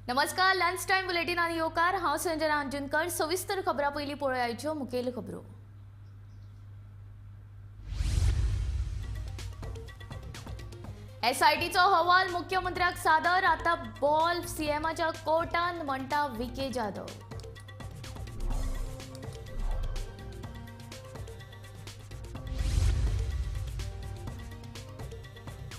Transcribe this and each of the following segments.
नमस्कार, lunch time bulletin आणि योकार हांव संजना अंजुनकर. सविस्तर खबरां पयलीं पळोवया आयच्यो मुखेल खबरो. एसआयटीचो अहवाल मुख्यमंत्र्याक सादर. आता बॉल सीएमाच्या कोर्टान म्हणटा व्हीके जाधव.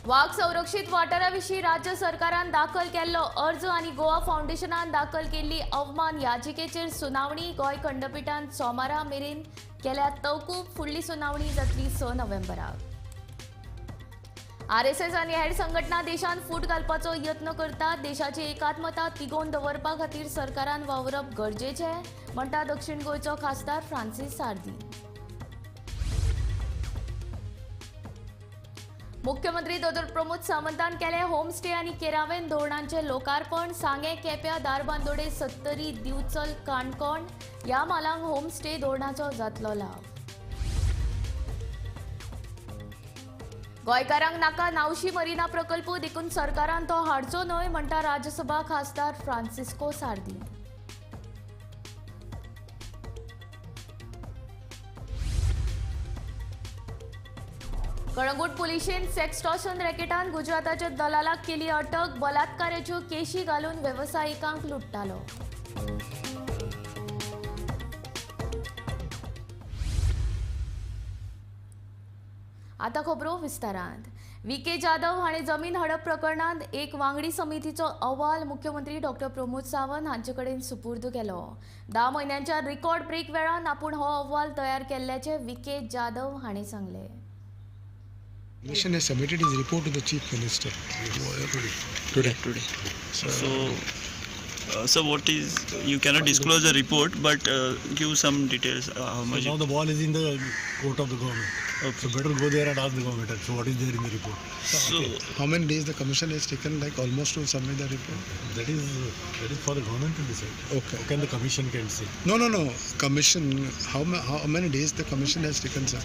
वाघ संरक्षित वाठाराविशीं राज्य सरकारान दाखल केल्लो अर्ज आनी गोवा फाउंडेशनान दाखल केल्ली अवमान याचिकेचेर सुनावणी. गोंय खंडपीठान सोमारा मेरेन केल्या तवकूब. फुडली सुनावणी जातली 6 नोव्हेंबराक. आरएसएस आनी हेर संघटना देशांत फूट घालपाचो यत्न करतात. देशाची एकात्मता तिगोवन दवरपा खातीर सरकारान वावरप गरजेचें, म्हणटा दक्षिण गोंयचो खासदार फ्रांसीस सार्दी. मुख्यमंत्री दोतोर प्रमोद सावंतान केले होम स्टे आनी केरावेन धोरणांचे लोकार्पण. सांगे, केप्यां, दारबांदोडे, सत्तरी, दिवचल, काणकोण ह्या मालांक होम स्टे धोरणाचो जातलो लाव. गोंयकारांक नाका नावशी मरिना प्रकल्प, देखून सरकारान तो हाडचो न्हय, म्हणटा राज्यसभा खासदार फ्रांसिस्को सार्दी. कळंगूट पुलिशेन सेक्सटॉर्शन रॅकेटान गुजराताच्या दलालाक केली अटक. बलात्काराच्यो केशी घालून वेवसायिकांक लुट्टालो. आता खबरो विस्तारांत. व्हीके जाधव हाणें जमीन हडप प्रकरणांत एक वांगडी समितीचो अहवाल मुख्यमंत्री डॉक्टर प्रमोद सावंत हांचे कडेन सुपूर्द केलो. 10 म्हयन्यांच्या रिकॉर्ड ब्रेक वेळान आपूण हो अहवाल तयार केल्ल्याचे व्हीके जाधव हाणें सांगलें. Commission has submitted his report to the Chief Minister today. So what is, you cannot disclose the report, but give some details. How much? Now the ball is in the court of the government. Okay. So better go there and ask the government. So what is there in the report? So How many days the commission has taken, like almost to submit the report? That is for the government to decide. Okay. How can the commission can say? No. Commission. How many days the commission has taken, sir?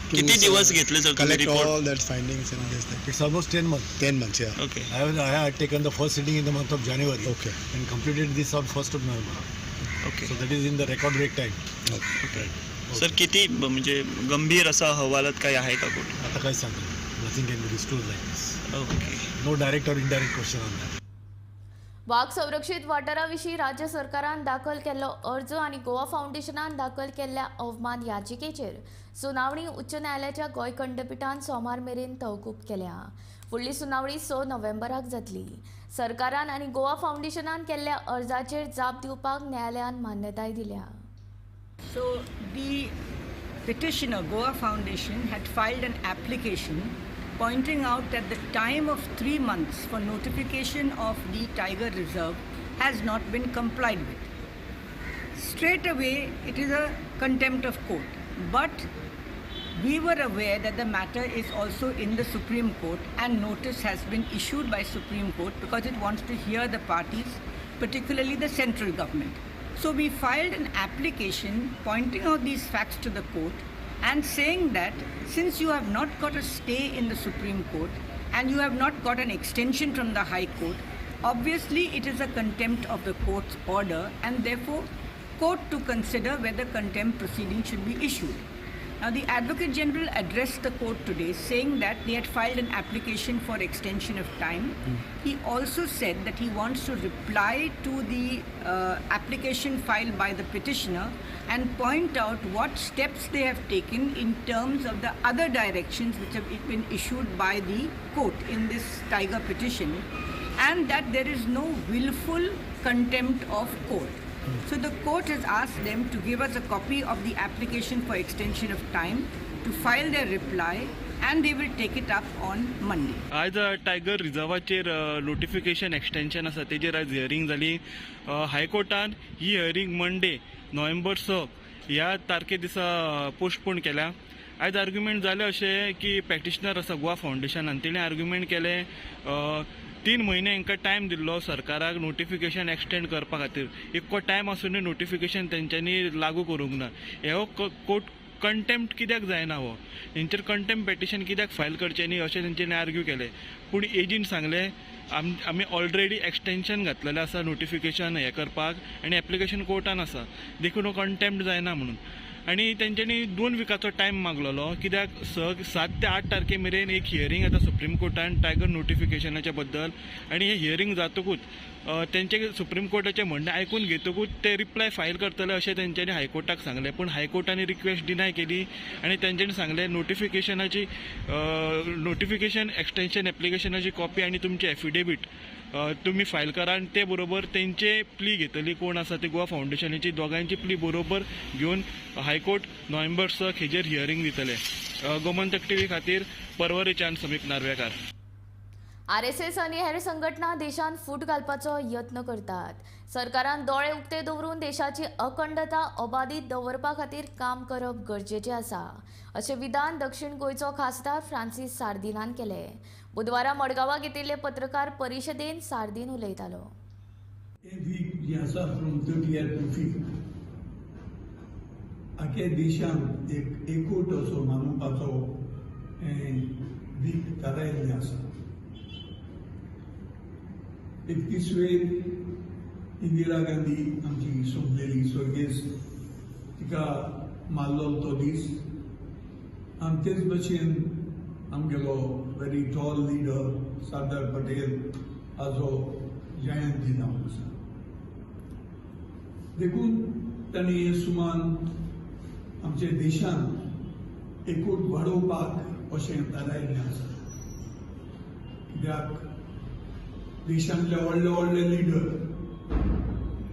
To किती दिवस घेतले sir तुम्ही collect report? all that findings and this thing. It's almost 10 months. 10 months, yeah. Okay. I had taken the first sitting in the month of January. Okay. And completed this on 1st of November. Okay. So that is in the record break time. Okay. Sir किती म्हणजे गंभीर असा अहवालात काही आहे का कुठे? आता काय सांगतो? Nothing can be disclosed like this. Okay. No direct or indirect question on that. वाघ संरक्षित वाठाराविशीं राज्य सरकारान दाखल केल्लो अर्ज आनी गोवा फाउंडेशनान दाखल केल्ल्या अवमान याचिकेचेर सुनावणी उच्च न्यायालयाच्या गोंय खंडपीठान सोमार मेरेन तहकूब केल्या. फुडली सुनावणी 6 नोव्हेंबराक जातली. सरकारान आनी गोवा फाउंडेशनान केल्ल्या अर्जाचेर जाप दिवपाक न्यायालयान मान्यताय दिल्या. So the petitioner, Goa Foundation, had filed an application pointing out that the time of 3 months for notification of the tiger reserve has not been complied with. Straight away, it is a contempt of court. But we were aware that the matter is also in the Supreme Court and notice has been issued by Supreme Court because it wants to hear the parties, particularly the central government. So we filed an application pointing out these facts to the court and saying that since you have not got a stay in the Supreme Court and you have not got an extension from the High Court, obviously it is a contempt of the court's order and therefore court to consider whether contempt proceedings should be issued. Now the Advocate General addressed the court today saying that they had filed an application for extension of time. He also said that he wants to reply to the application filed by the petitioner and point out what steps they have taken in terms of the other directions which have been issued by the court in this tiger petition, and that there is no willful contempt of court. So the court has asked them to give us a copy of the application for extension of time, to file their reply, and they will take it up on Monday. आज tiger रिझर्वाचेर notification extension आसा तेजेर आज hearing जाली हायकोर्टान. ही hearing Monday November 6 ह्या तारखे दिसा postpone केल्या. आज आर्ग्युमेंट जालें अशें की प्रॅक्टिशनर आसा गोवा फाउंडेशनान तेणें आर्ग्युमेंट केलें 3 म्हयने हांकां टायम दिल्लो सरकाराक नोटिफिकेशन एक्सटेंड करपा खातीर. इतको टायम आसूनय नोटिफिकेशन तेंच्यांनी लागू करूंक ना. हो कोर्ट कंटेम्प्ट कित्याक जायना हो हेंचेर कंटेम्प्ट पेटिशन कित्याक फायल करचें न्ही अशें तेंच्यांनी आर्ग्यू केलें पूण एजीन सांगलें आमी ऑलरेडी एक्सटेंशन घातलेलें आसा नोटिफिकेशन हें करपाक आनी एप्लिकेशन कोर्टान आसा देखून हो कंटेम्प्ट जायना म्हणून आनी तेंच्यांनी 2 विकाचो टायम मागलेलो कित्याक 7 ते 8 तारखे मेरेन एक हियरींग येता सुप्रीम कोर्टान टायगर नोटिफिकेशनाच्या बद्दल आनी हें हियरींग जातकूच तेंचे सुप्रीम कोर्टाचें म्हणणें आयकून घेतकूच ते रिप्लाय फायल करतले अशें तेंच्यांनी हायकोर्टाक सांगलें पूण हायकोर्टानी रिक्वेस्ट डिनाय केली आनी तेंच्यांनी सांगलें नोटिफिकेशन एक्सटेंशन एप्लिकेशनाची कॉपी आनी तुमची एफिडेवीट तुमी फायल करा आनी ते बरोबर तेंचे प्ली घेतली कोण आसा ती गोवा फावंडेशनाची दोगांयची प्ली बरोबर घेवन हायकोर्ट नोव्हेंबर 6 हेजेर हियरींग दितले गोमंतक टीव्ही खातीर परवरीच्यान समीप नार्वेकार RSS आनी हेर संघटना देशांत फूट घालपाचो यत्न करतात सरकारान दोळे उक्ते दवरून देशाची अखंडता अबादीत दवरपा खातीर काम करप गरजेचें आसा अशें विधान दक्षिण गोंयचो खासदार फ्रांसीस सार्दिनान केलें बुधवारा मडगांवां घेतिल्ले पत्रकार परिशदेंत सार्दीन उलयतालो A week जी आसा from 30th to 5th आख्या देशांत एक एकूट असो मानूपाचो वीक थारायिल्लें आसा 31वेर इंदिरा गांधी आमची सोंपलेली स्वर्गेस्त तिका मारलो तो दीस आनी तेच भशेन आमगेलो very tall leader Sardar Patel हाजो जयंती जावन आसा देखून तांणी हे सुमान आमच्या देशांत एकूट वाडोवपाक अशें थारायिल्लें आसा कित्याक देशांतले व्हडले व्हडले लिडर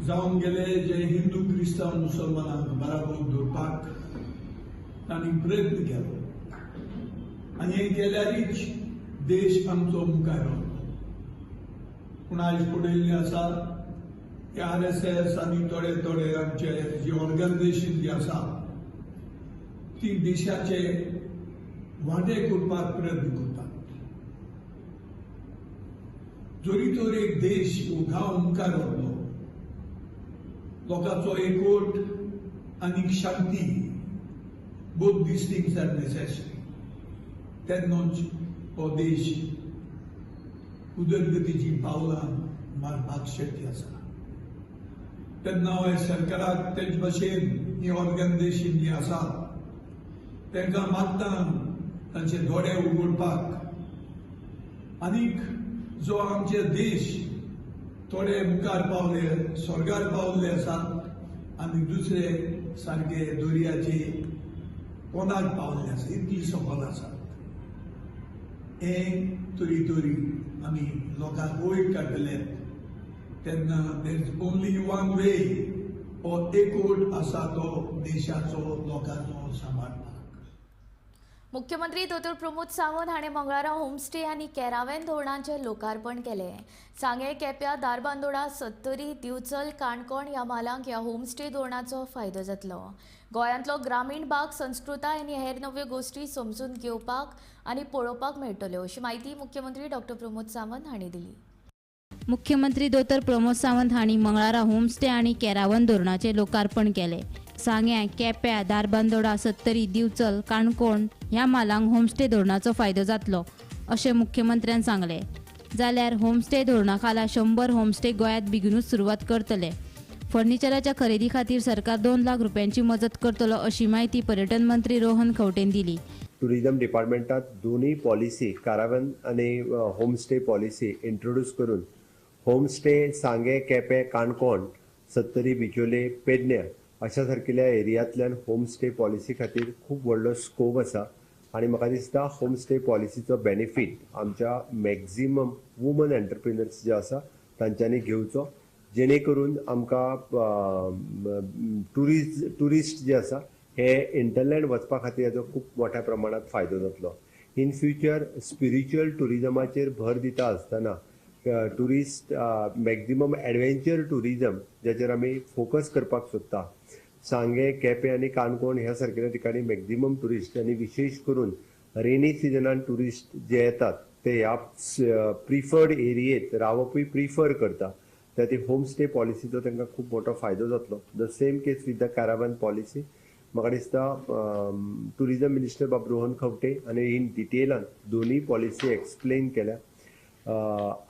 जावन गेले जे हिंदू क्रिस्तांव मुसलमानांक बराबर दवरपाक तांणी प्रयत्न केलो आनी हें केल्यारच देश आमचो मुखार वतलो पूण आयज पळयल्लें आसा की RSS आनी थोडे थोडे आमचे जी ऑर्गनायजेशन जी आसा ती देशाचे वांटे करपाक प्रयत्न करतात जोरी तर एक देश गांव मुखार वतलो लोकांचो एकवट आनी शांती both these things are necessary तेन्नाच हो देश उदरगतीची पावलां मारपाक शक्य आसा तेन्ना हांवें सरकाराक तेच भशेन ही ऑर्गनायजेशन जी आसा तांकां मागता तांचे दोळे उगडपाक आनीक जो आमचे देश थोडे मुखार पावले स्वर्गार पावल्ले आसात आनी दुसरे सारके दर्याचे कोणाक पावल्ले आसा इतली सकल आसात हें तरी तरी आमी लोकांक वयर काडटले तेन्ना there is only one way हो एकवट आसा तो देशाचो लोकांचो सांबाळपाक मुख्यमंत्री दोतोर प्रमोद सावंत हाणें मंगळारा होमस्टे आनी कॅरावेन धोरणांचें लोकार्पण केलें सांगे केप्यां दारबांदोडा सत्तरी दिवचल काणकोण ह्या मालांक ह्या होमस्टे धोरणाचो फायदो जातलो गोंयांतलो ग्रामीण भाग संस्कृताय आनी हेर नव्यो गोश्टी समजून घेवपाक आनी पळोवपाक मेळटल्यो अशी माहिती मुख्यमंत्री डॉ प्रमोद सावंत हांणी दिली मुख्यमंत्री दोतोर प्रमोद सावंत हांणी मंगळारा होमस्टे आनी कॅरावन धोरणाचें लोकार्पण केलें सांग्या केप्यां दारबांदोडा सत्तरी दिवचल काणकोण ह्या मालांक होमस्टे धोरणाचो फायदो जातलो अशें मुख्यमंत्र्यान सांगलें जाल्यार होमस्टे धोरणा खाला 100 होमस्टे गोंयांत बेगीनूच सुरवात करतले फर्निचराच्या खरेदी खातीर सरकार 2 लाख रुपयांची मजत करतलो अशी माहिती पर्यटन मंत्री रोहन खंवटेन दिली टुरिझम डिपार्टमेंटात दोन्ही पॉलिसी कारावन आणि होमस्टे पॉलिसी इंट्रोड्यूस करून होमस्टे सांगे केपें काणकोण सत्तरी बिचोले पेडण्यां अशा सारकिल्या एरियांतल्यान होमस्टे पॉलिसी खातीर खूब व्हडलो स्कोप आसा आनी म्हाका दिसता होमस्टे पॉलिसीचो बेनिफीट आमच्या मॅक्झिमम वुमन एंटरप्रिनर्स जे आसा तांच्यांनी घेवचो जेणे करून आमकां टुरिस्ट जे आसा हे इंटरलँड वचपा खातीर हाजो खूब मोठ्या प्रमाणात फायदो जातलो इन फ्युचर स्पिरिच्युअल टुरिजमाचेर भर दिता आसतना टुरिस्ट मॅक्झिमम एडवेंचर टुरिजम जाचेर आमी फोकस करपाक सोदता सांगे केपें आनी काणकोण ह्या सारकेल्या ठिकाणी मॅक्झिमम टुरिस्ट आनी विशेष करून रेनी सिजनान टुरिस्ट जे येतात ते ह्या प्रिफर्ड एरियेत रावपूय प्रिफर करता त्या ती होमस्टे पॉलिसीचो तांकां खूब मोठो फायदो जातलो the same case with the caravan policy म्हाका दिसता टुरिजम मिनिस्टर बाब रोहन खंवटे आनी इन डिटेलान दोनूय पॉलिसी एक्सप्लेन केल्या.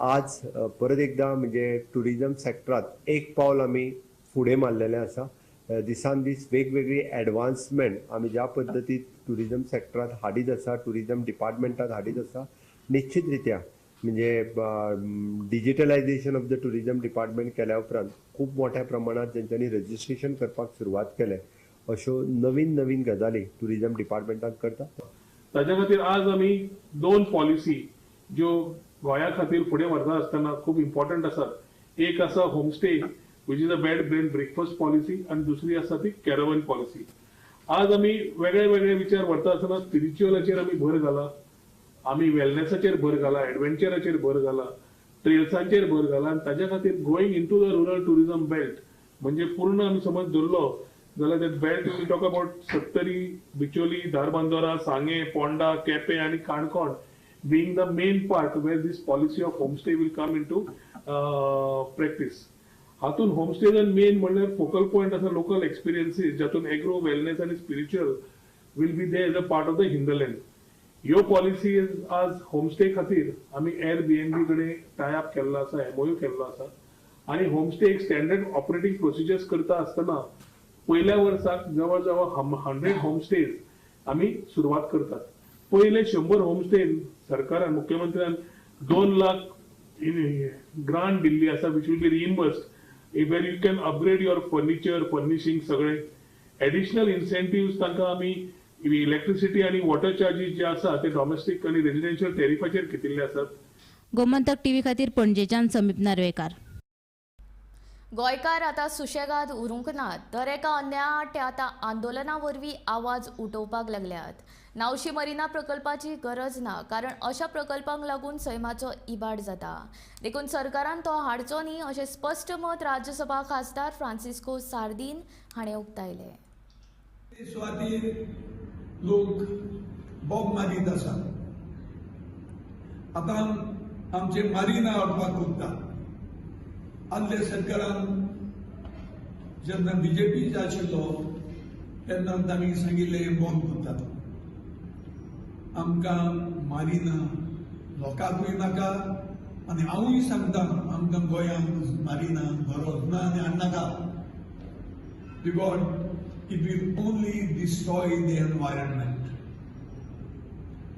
आज परत एकदा म्हणजे टुरिजम सेक्टरात एक पावल आमी फुडें मारलेलें आसा. दिसान दीस वेगवेगळी एडवान्समेंट आमी ज्या पद्दतीत टुरिजम सेक्टरात हाडीत आसा, टुरिजम डिपार्टमेंटात हाडीत आसा, निश्चित रित्या म्हणजे digitalisation of the tourism department केल्या उपरांत खूब मोठ्या प्रमाणात जेंच्यांनी रजिस्ट्रेशन करपाक सुरवात केलें अश्यो नवीन नवीन गजाली टुरिजम डिपार्टमेंटान करता. ताच्या खातीर आज आमी 2 पॉलिसी ज्यो गोंया खातीर फुडें व्हरता आसतना खूब इम्पॉर्टंट आसात. एक आसा homestay which is a bed bread breakfast policy आनी दुसरी आसा ती कॅरवन पॉलिसी. आज आमी वेगळे वेगळे विचार व्हरता आसतना स्पिरिच्युअलाचेर आमी भर घाला, आमी वेलनेसाचेर भर घाला, एडव्हेंचराचेर भर घाला, ट्रेल्सांचेर भर घाला आनी ताच्या खातीर going into the rural tourism belt म्हणजे पूर्ण आमी समज धरलो जाल्यार that belt we talk about Sattari, Bicholim, Dharbandora, Sanguem, Ponda, Quepem आनी Canacona being the main part where this policy of homestay will come into practice. हातून होमस्टेजन मेन म्हणल्यार फोकल पॉइंट आसा लोकल एक्सपिरियन्सीस जातून एग्रो, वेलनेस आनी spiritual will be there as a part of the hinterland. ह्यो policy आज homestay खातीर आमी Airbnb कडेन टाय अप केल्लो आसा, MOU केल्लो आसा आनी होमस्टे एक स्टँडर्ड ऑपरेटिंग प्रोसिजर्स करता आसतना पयल्या वर्साक जवळ जवळ 100 होमस्टेज आमी सुरवात करतात. पहिले 100 होमस्टे सरकारान मुख्यमंत्र्यान 2 लाख ग्रांट दिल्ली आसा which will be reimbursed where you can upgrade your furniture, furnishing सगळे. एडिशनल इन्सेंटिव्ह तांकां आमी इलेक्ट्रिसिटी आनी वॉटर चार्जीस जे आसा ते डॉमेस्टीक आनी रेजिडेन्शियल टॅरिफाचेर घेतिल्ले आसात. गोमंतक टीव्ही खातीर पणजेच्यान समीप नार्वेकार. गोंयकार आतां सुशेगाद उरूंक नात. दर एका अन्याया ते आतां आंदोलना वरवीं आवाज उठोवपाक लागल्यात. नावशी मरिना प्रकल्पाची गरज ना, कारण अशा प्रकल्पांक लागून सैमाचो इबाड जाता. देखून सरकारान तो हाडचो न्ही अशें स्पश्ट मत राज्यसभा खासदार फ्रांसिस्को सार्दीन हाणें उक्तायलें. सुवातेर लोक बॉब मारीत आसा. आतां आमचे मारिना हाडपाक कोत्ता. आदल्या सरकारान जेन्ना BJP आशिल्लो तेन्ना तांणी सांगिल्लें बंद करतात. आमकां मारिना लोकांकूय नाका आनी हांवूय सांगता आमकां गोंयांत मारिना गरज ना आनी हाडनाका. Because it will only destroy the environment.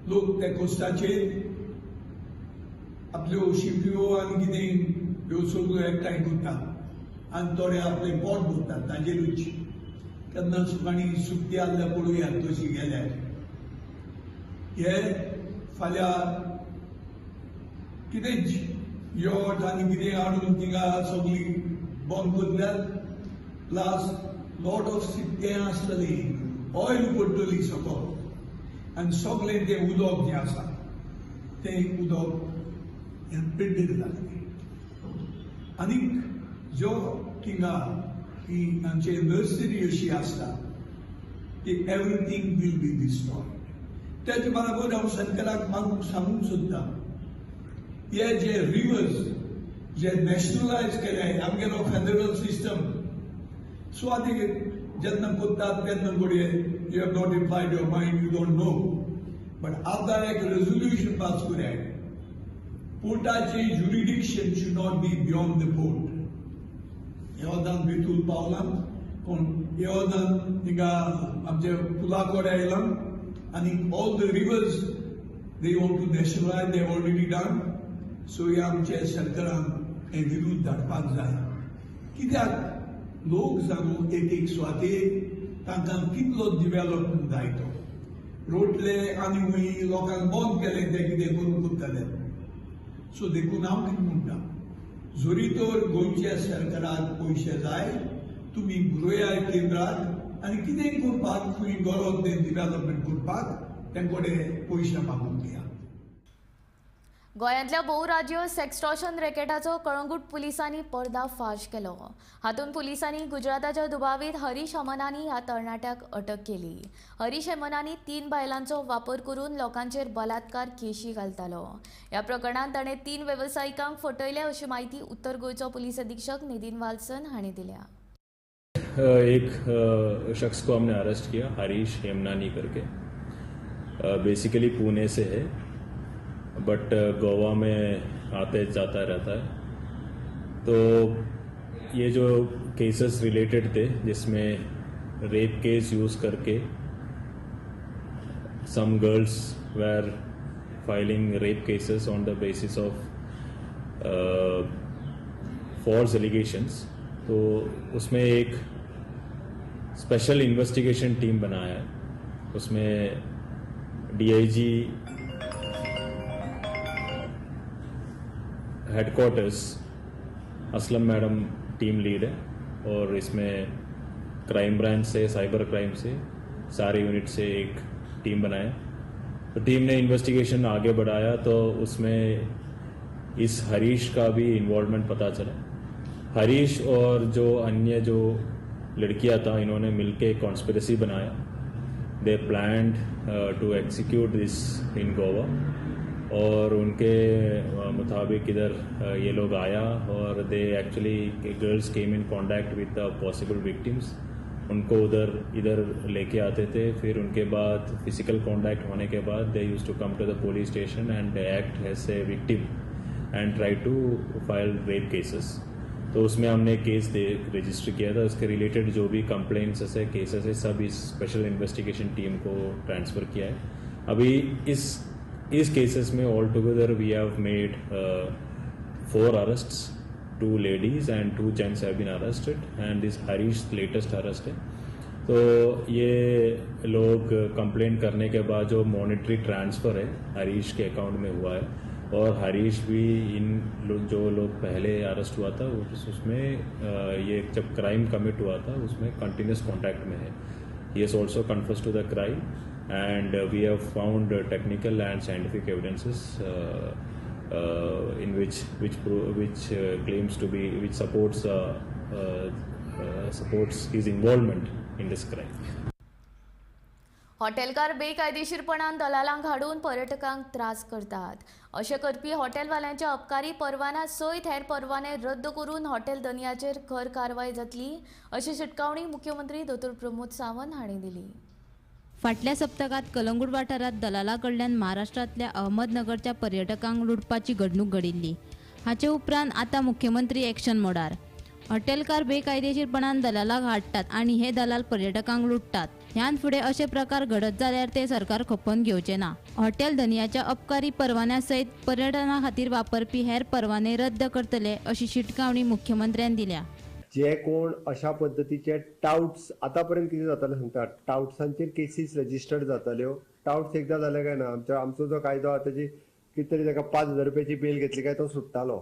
लोक त्या कोस्टाचेर आपल्यो शिपयो आनी कितें ह्यो सगळ्यो एकठांय करतात आनी थोडे आपलें पोट भरतात ताजेरूच. केन्ना सुकाणी सुकती आसल्या पळोवयात तशी गेल्यार. हे फाल्यां कितेंच योट आनी कितें हाडून थिंगा सगळी बंद करल्यार प्लस लॉट ऑफ सिक्तें आसतली, ऑयल पडटली सकयल आनी सगळें तें उदक जें आसा तें उदक हें पिड्डीर जातलें. आनीक ज्यो थिंगा ही आमचे नर्सरी अशी आसता ती एवरीथींग वील बी डिस्ट्रॉयड. त्याच बरोबर हांव सरकाराक सांगूंक सोदता हे जे रिवर्स जे नॅशनलायज केले आमगेलो फेडरल सिस्टम सुवातेर जेन्ना कोत्तात तेन्ना घडये you have not implied your mind, you don't know. But आतां एक रेजोल्युशन पास करात. पोर्टाचे jurisdiction should not be beyond the port. येवदान बेतूल पावला पूण येवदान थिंगा आमचे पुलाकोड आयला आनी all the rivers they want to nationalise, they have already done. So हे आमचे सरकारान हे विरूद्ध धाडपाक जाय. कित्याक लोक सांगू एक सुवातेर तांकां कितलो डिवेलपमेंट जाय तो. रोटले आनी खंय लोकांक बंद केले ते कितें करून करतले. सो देखून हांव कितें म्हणटा जोरी तर गोंयच्या सरकाराक पयशे जाय तुमी बरोवया केंद्राक आनी कितें करपाक खंय गरज तें डिवेलपमेंट करपाक तेंकडे पयशे मागून घेया. गोंयांतल्या भोवराज्य सेक्स्टॉर्शन रॅकेटाचो कळंगूट पुलिसांनी पर्दाफाश केलो. हातूंत पुलिसांनी गुजराताच्या दुबावीत हरीश अमनानी ह्या तरणाट्याक अटक केली. हरीश अमनानी 3 बायलांचो वापर करून लोकांचेर बलात्कार केशी घालतालो. ह्या प्रकरणांत ताणें 3 वेवसायिकांक फटयले अशी माहिती उत्तर गोंयचो पुलीस अधीक्षक नितीन वाल्सन हांणी दिल्या. एक शख्स को हमने अरेस्ट किया, हरीश हेमनानी करके, बेसिकली पुणे से है बट गोवा में आते जाता रहता है। तो ये जो केसेस रिलेटेड थे जिसमें रेप केस यूज़ करके some girls were filing rape cases on the basis of false allegations, तो उसमें एक स्पेशल इन्वेस्टिगेशन टीम बनाया है। उसमें DIG headquarters Aslam madam team lead है और इसमें क्राइम ब्रांच से, साइबर क्राइम से, सारे यूनिट से एक टीम बनाया। तो टीम ने इन्वेस्टिगेशन आगे बढ़ाया तो उसमें इस हरीश का भी इन्वॉल्वमेंट पता चला। हरीश और जो अन्य जो लड़कियां था इन्होंने मिलके एक कॉन्स्पिरेसी बनाया। They planned to execute this in Goa और उनके मुताबिक इधर ये लोग आया और they actually girls came in contact with the possible victims, उनको इधर लेके आते थे। फिर उनके बाद फिजिकल कांटेक्ट होने के बाद they used to come to the police station and act as a victim and try to file rape cases. तो उसमें हमने केस रजिस्टर किया था। उसके रिलेटेड जो भी कंप्लेंट्स है, केसेस है, सब इस स्पेशल इन्वेस्टिगेशन टीम को ट्रांसफ़र किया है। अभी इस केसेस में all together we have made 4 arrests, 2 ladies and 2 gents have been arrested and this Harish latest arrest है। तो ये लोग कंप्लेंट करने के बाद जो मॉनेटरी ट्रांसफ़र है हरीश के अकाउंट में हुआ है और हरीश भी इन जो लोग पहले अरेस्ट हुआ था उसमें ये जब क्राइम कमिट हुआ था उसमें कंटिन्यूस कॉन्टैक्ट में है। He has also confessed to the crime and we have found technical and scientific evidences in which claims to be which supports his involvement in this crime. हॉटेलकार बेकायदेशीरपणान दलालांक हाडून पर्यटकांक त्रास करतात अशें करपी हॉटेलवाल्यांच्या अबकारी परवान्या सयत हेर परवाने रद्द करून हॉटेल दनियाचेर खर कारवाय जातली अशी शिटकावणी मुख्यमंत्री दोतोर प्रमोद सावंत हांणी दिली। फाटल्या सप्तकात कलंगूट वाठारात दलाला कडल्यान महाराष्ट्रातल्या अहमदनगरच्या पर्यटकांक लुटपाची घडणूक घडिल्ली। हाचे उपरांत आता मुख्यमंत्री एक्शन मोडार। हॉटेलकार बेकायदेशीरपणान दलालाक हाडटात आनी हे दलाल पर्यटकांक लुटतात। ह्यान फुडें अशे प्रकार घडत जाल्यार ते सरकार खपोवन घेवचे ना। हॉटेल दनियाच्या अबकारी परवान्या सयत पर्यटना खातीर वापरपी हेर परवाने रद्द करतले अशी शिटकावणी मुख्यमंत्र्यान दिल्या। जे कोण अशा पद्दतीचे टाउट्स आतापर्यंत कितें जातालें सांगता, टाउट्सांचेर केसीस रजिस्टर्ड जाताल्यो। टाउट्स एकदां जाले काय ना, आमचो जो कायदो आहा ताची कितें तरी ताका 5,000 रुपयाची बेल घेतली काय तो सुट्टालो।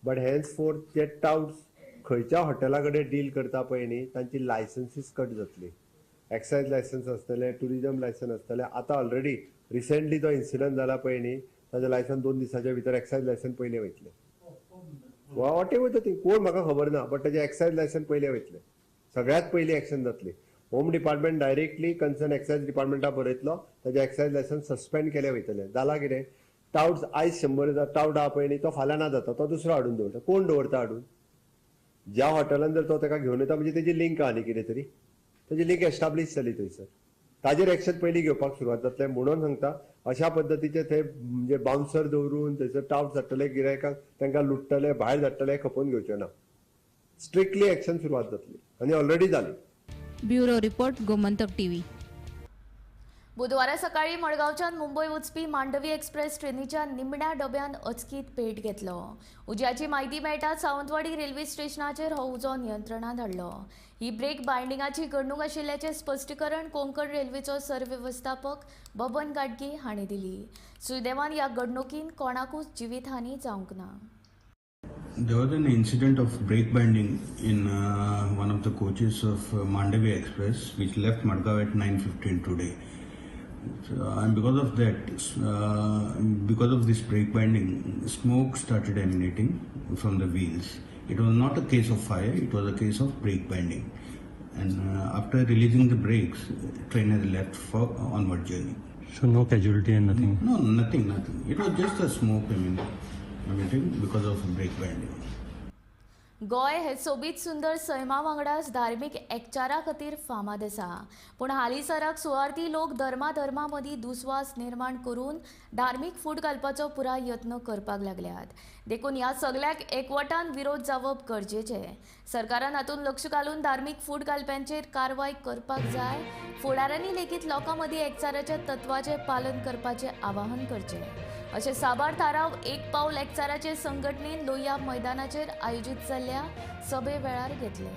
बट हेन्स फोर्थ जे टाउट्स खंयच्या हॉटेला कडेन डील करता पळय न्ही तांची लायसन्सीस कट जातली। एक्सायज लायसन्स आसतले, टुरिजम लायसन्स आसतले। आतां ऑलरेडी रिसेंटली जो इन्सिडंट जाला पळय न्ही ताजें लायसन्स 2 दिसांच्या भितर एक्सायज लायसन्स पयलें वयतलें। वॉटेवर ती कोण म्हाका खबर ना, बट ताजे एक्सायज लायसन्स पयलें वयतलें। सगळ्यात पयली एक्शन जातली। Home department directly concern excise डिपार्टमेंटा बरयतलो, ताजे एक्सायज लायसन्स सस्पेंड केले वयतले। जाला कितें, टाउट्स आयज 100 टाउट आहा पळय न्ही तो फाल्यां ना जाता, तो दुसरो हाडून दवरता। कोण दवरता हाडून? ज्या हॉटेलान जर तो ताका घेवन येता म्हणजे तेजी लिंक आहा न्ही कितें तरी, ताजी लिंक एस्टाब्लीश जाली थंयसर, ताजेर एक्शन पयलीं घेवपाक सुरवात जातलें। म्हणून सांगता अशा पद्दतीचे थंय म्हणजे बाउन्सर दवरून थंयसर टाउट धाडटले, गिरायकांक तांकां लुट्टले, भायर धाडटले, खपोवन घेवचे ना। स्ट्रिक्टली एक्शन सुरवात जातली आनी ऑलरेडी जाली। Bureau report, Gomantak TV. बुधवारा सकाळी मडगावच्यान मुंबय वचपी मांडवी एक्सप्रेस ट्रेनीच्या निमण्या डब्यान अचकीत पेट घेतलो। उज्याची म्हायती मेळटाच सावंतवाडी रेल्वे स्टेशनाचेर हो उजो नियंत्रणात हाडलो। ही ब्रेक बायंडिंगाची घडणूक आशिल्ल्याचें स्पश्टीकरण कोंकण रेल्वेचो सरवेवस्थापक बबन गाडगे हांणी दिली। सुदैवान ह्या घडणुकीन कोणाकूच जिवीतहानी जावंक ना। There was an incident of brake binding in one of the coaches of Mandavi Express, which left Madgaon at 9:15 today. And because of that, because of this brake binding, smoke started emanating from the wheels. It was not a case of fire; it was a case of brake binding. And after releasing the brakes, train has left for onward journey. So no casualty and nothing. No, nothing. It was just a smoke emanating because of brake binding. Goa हे सोबीत सुंदर सैमा वांगडाच धार्मीक एकचारा खातीर फामाद आसा. पूण हालींसराक सुवार्थी लोक धर्मा मदीं दुस्वास निर्माण करून धार्मीक फूट घालपाचो पुराय यत्न करपाक लागल्यात. देखून ह्या सगळ्याक एकवटान विरोध जावप गरजेचें. सरकारान हातूंत लक्ष घालून धार्मीक फूट घालप्यांचेर कारवाय करपाक जाय. फुडाऱ्यांनी लेगीत लोकां मदीं एकचाराच्या तत्वाचें पालन करपाचें आवाहन करचें अशें साबार थाराव एक पावल एकचाराचे संघटनेन लोहिया मैदानाचेर आयोजीत जाल्ल्या सभे वेळार घेतले.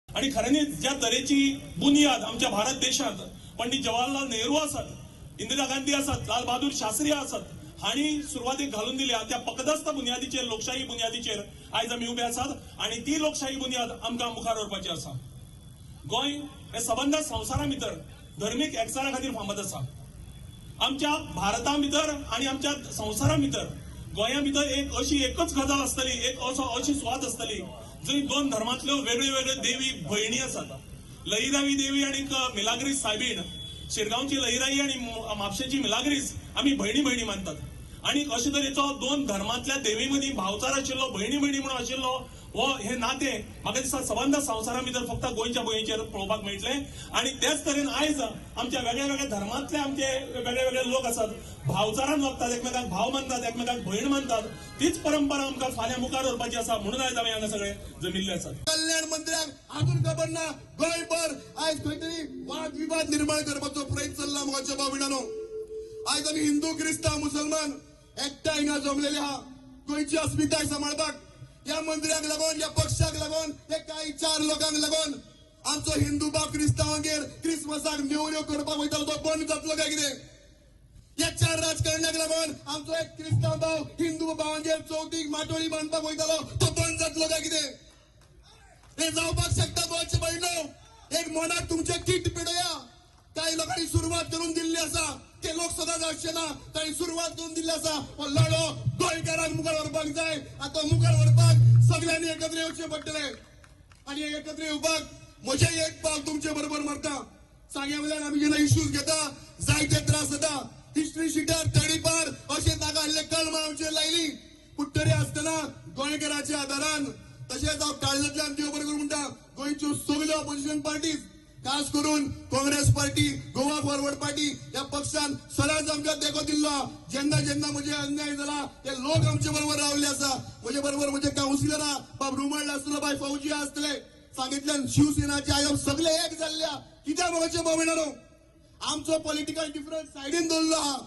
आणि खऱ्यांनी ज्या तरेची बुनियाद आमच्या भारत देशात पंडित जवाहरलाल नेहरू आसात, इंदिरा गांधी आसात, लाल बहादूर शास्त्री आसात हांणी सुरवातीक घालून दिल्या त्या पकडस्त बुनियादीचेर, लोकशाही बुनियादीचेर आयज आमी उबे आसात आणि ती लोकशाही बुनियाद आमकां मुखार व्हरपाची आसा. गोंय हे सबंद संवसारा भितर धर्मीक एकचारा खातीर फामाद आसा. आमच्या भारता भितर आणि आमच्या संवसारा भितर गोंया भितर एकच गजाल आसतली, अशी सुवात आसतली जंय दोन धर्मांतल्यो वेगळ्यो देवी भयणी आसात. लईराई देवी आणि मिलाग्रीस सायबीण, शिरगांवची लईराई आणि म्हापशेची मिलाग्रीस आमी भयणी मानतात. आणि अशे तरेचो दोन धर्मांतल्या देवी मदीं भावचार आशिल्लो, भयणी म्हणून आशिल्लो हे नाते म्हाका दिसता सबंद संवसारा भितर फक्त गोंयच्या भयणीचेर पळोवपाक मेळटले. आणि त्याच तरेन आयज आमच्या वेगळ्या धर्मांतले आमचे वेगळे लोक आसात, भावचारान वागतात, एकमेकांक भाव मानतात, एकमेकांक भयण मानतात. तीच परंपरा आमकां फाल्यां मुखार व्हरपाची आसा. म्हणून आयज आमी हांगा सगळे जमिल्ले आसात. कल्याण मंत्र्याक अजून खबर ना गोंयभर आयज खंय तरी वाद विवाद निर्माण करपाचो प्रयत्न चल्ला. मोगाच्या भावंडांनो, आयज आमी हिंदू, क्रिस्तांव, मुसलमान एकठांय हिंगा जमलेले आहा गोंयची अस्मिताय सांबाळपाक. या मंदिराक लागून, या पक्षाक लागून, हे काही चार लोकांक लागून आमचो हिंदू भाव क्रिस्तांवांगेर क्रिसमसाक नेवऱ्यो करपाक वयतालो तो बंद जातलो काय कितें? या चार राजकारण्याक लागून आमचो एक क्रिस्तांव भाव हिंदू भावांगेर चवथीक माटोळी बांदपाक वयतालो तो बंद जातलो काय कितें? हे जावपाक शकता गोंयचे भयणो. एक मनाक तुमचे किट पिडया. काही लोकांनी सुरुवात करून दिल्ली आसा, ते लोक सदांच आसचे ना. तांणी सुरुवात करून दिल्ली आसा. हो लढो गोंयकारांक मुखार व्हरपाक जाय. आता मुखार व्हरपाक सगळ्यांनी एकत्र येवचें पडटलें. आणि एकत्र येवपाक म्हजें एक पाव तुमचे बरोबर मारता. सांग्या वयल्यान आमी जेन्ना इश्यूज घेता जायते त्रास जाता. हिस्ट्री शिटार तडीपार अशें ताका आसले कलमां आमचेर लायली. पूण तरी आसतना गोंयकाराच्या आदारान, तशेंच हांव काळजांतल्यान देव बरें करूं म्हणटा, गोंयच्यो सगळ्यो ऑपोजिशन पार्टीज, खास करून Congress party, Goa forward party या पक्षान सदांच आमकां तेंको दिल्लो. जेन्ना म्हजे अन्याय जाला ते लोक आमचे बरोबर रावले आसा. म्हजे बरोबर म्हजे कावन्सिलरां बाब रुमळ आसतलो, बाय फौजी आसतले, सांगितल्यान शिवसेनाचे आयोग सगळे एक जाल्ल्या. कित्याक मोगाचे भयणानो, आमचो पॉलिटिकल डिफरन्स सायडीन दवरलो आहा.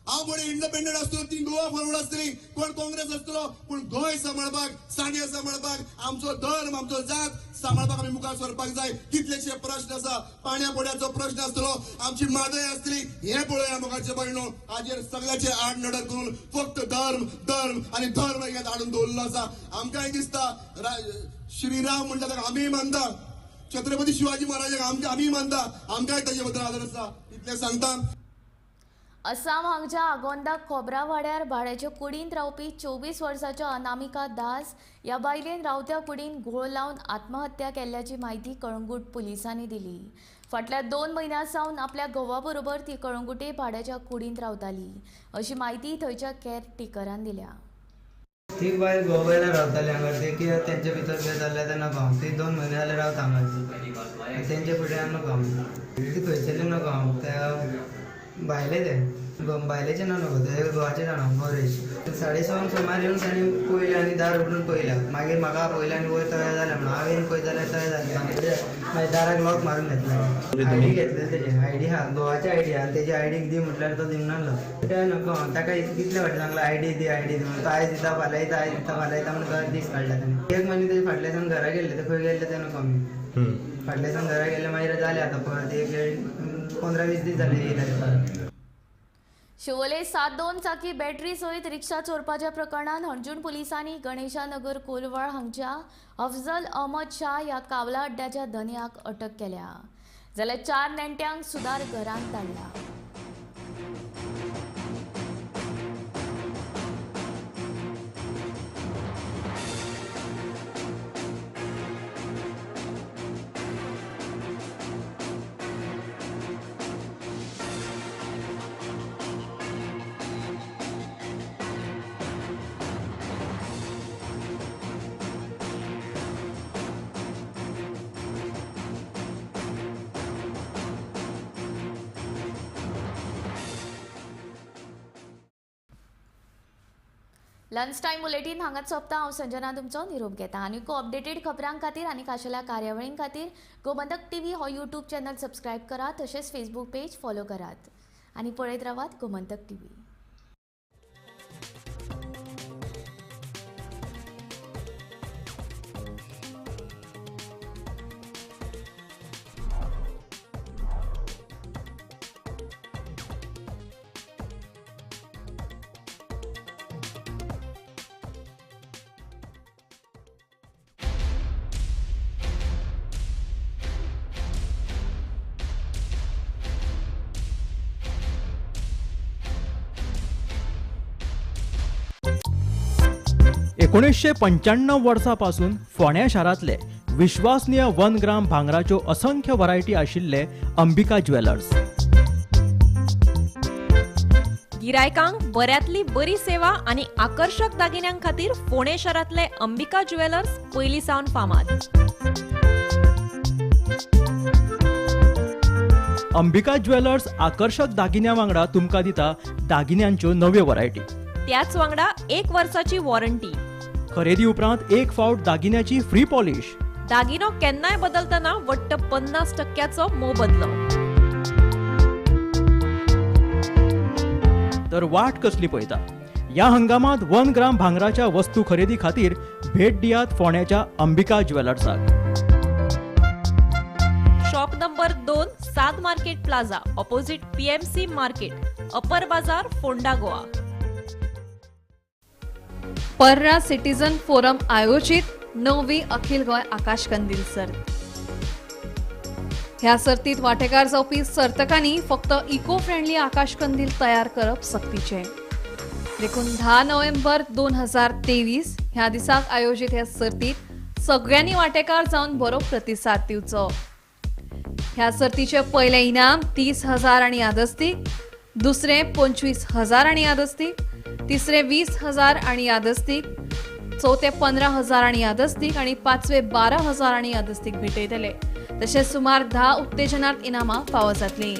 हांव म्हणे इंडिपेंडंट आसतलो, ती गोवा फॉरवर्ड आसतली, कोण काँग्रेस आसतलो, पूण गोंय सांबाळपाक, सांगे सांबाळपाक, आमचो धर्म, आमचो जात सांबाळपाक आमी मुखार सरपाक जाय. कितलेशे प्रश्न आसा, पाण्या पोड्याचो प्रश्न आसतलो, आमची मादय आसतली, हे पळोवया मोगाचे भयणो. हाजेर सगळ्याचे आड नडर करून फक्त धर्म आणि धर्म ह्यात हाडून दवरलो आसा. आमकांय दिसता श्रीराम म्हणटा ताका आमी मानता, छत्रपती शिवाजी महाराजाक आमी मानता, आमकांय ताजे बद्दल आदर आसा. इतलें सांगता. आसाम हांगच्या आगोंदा खोबरा वाड्यार भाड्याच्या कुडींत रावपी 24 वर्सांच्या अनामिका दास ह्या बायलेन रावत्या कुडींत घुवळ लावन आत्महत्या केल्ल्याची म्हायती कळंगूट पुलिसांनी दिली. फाटल्या 2 म्हयन्यां सावन आपल्या घोवा बरोबर ती कळंगुटे भाड्याच्या कुडींत रावताली अशी म्हायती थंयच्या कॅर टेकरान दिल्या. ती बायल गोव्याला रावताली हांगा. ते कित्याक तेंचे भितर कितें जाल्लें तें नाका हांव. ती 2 म्हयने जाले रावता हांगा. तेंचे फुडें हांव नाका हांव. ती खंयसरली नाका हांव. त्या भायले ते बायलेचे ना नको, ते गोवाचे जाणा गौरेश. 6:30 सुमार येवन ताणी पयलें आनी दार उगडून पयल्या. मागीर म्हाका पयलें आनी वयर तळें जालें म्हणून हांव येवन पळयत जाल्यार तळें जालें. मागीर दाराक लॉक मारून घेतलें. आयडी घेतलेली तेजे, आयडी आहा गोवाची आयडी आहा. तेजी आयडीक दी म्हटल्यार तो दिवंक नासलो. ते नको ताका कितले फावटी सांगला आयडी दी म्हणून. तो आयज दिता फाल्यां येता, आयज दिता फाल्यां येता म्हणून 10 दीस काडला ताणें. 1 म्हयने तेजे फाटल्याच्यान घरा गेल्ले. ते खंय गेल्ले ते नको आमी. फाटल्याच्यान घरा गेल्ले मागीर जाले आतां परत 15-20 दीस जाले येयले परत. शिवोले 7 चाकी बॅटरी सयत रिक्षा चोरपाच्या प्रकरणात हणजूण पुलिसांनी गणेशानगर कोलवाळ हांगच्या अफजल अहमद शाह ह्या कावला अड्ड्याच्या धन्याक अटक केल्या. जाल्यार 4 नेण्ट्यांक सुदार घरांत धाडला. लंच टायम बुलेटीन हांगाच सोंपता. हांव संजना तुमचो निरोप घेता. आनीक अपडेटेड खबरां खातीर आनी खाशेल्या कार्यावळीं खातीर गोमंतक टीव्ही हो यूट्यूब चॅनल सबस्क्रायब करात. तशेंच फेसबूक पेज फॉलो करात आनी पळयत रावात गोमंतक टीव्ही. एकोणीसशे 95 वर्सापासून फोंड्या शारांतले विश्वासनीय 1 ग्राम भांगराच्यो असंख्य व्हरायटी आशिल्ले अंबिका ज्वेलर्स. गिरायकांक बऱ्यांतली बरी सेवा आनी आकर्षक दागिन्यां खातीर फोंडे शारांतले अंबिका ज्वेलर्स पयलीं सावन फामाद. अंबिका ज्वेलर्स आकर्षक दागिन्यां वांगडा तुमकां दिता दागिन्यांच्यो नव्यो व्हरायटी. त्याच वांगडा 1 वर्साची वॉरंटी. खरेदी उपरांत 1 फावट दागिन्याची फ्री पॉलिश. दागिनो केन्नाय बदलतना वट्ट 50% मोबदलो. तर वाट कसली पळयता? ह्या हंगामात 1 ग्राम भांगराच्या वस्तू खरेदी खातीर भेट दियात फोंड्याच्या अंबिका ज्वेलर्साक. Shop number 2, 7 market plaza, opposite PMC market, upper Bazar, Ponda, Goa. पर्रा सिटीजन फोरम आयोजित 9वी अखिल गोय आकाश कंदील सर्त. ह्या सर्तीत वांटेकार जावपी सर्तकांनी फक्त इको फ्रेंडली आकाश कंदील तयार करप सक्तीचे. देखून 10 नोव्हेंबर 2023 ह्या दिसाक आयोजित ह्या सर्तीत सगळ्यांनी वांटेकार जावन बरो प्रतिसाद दिवचो. ह्या सर्तीचे पयले इनाम 30,000 आनी यादस्तीक, दुसरे 25,000 आनी यादस्तीक, तिसरे 20,000 आनी यादस्तीक, चौथे 15,000 आनी यादस्तीक आनी पांचवे 12,000 आनी यादस्तीक भेटयतले. तशेंच सुमार 10 उत्तेजनार्थ इनामां फावो जातलीं.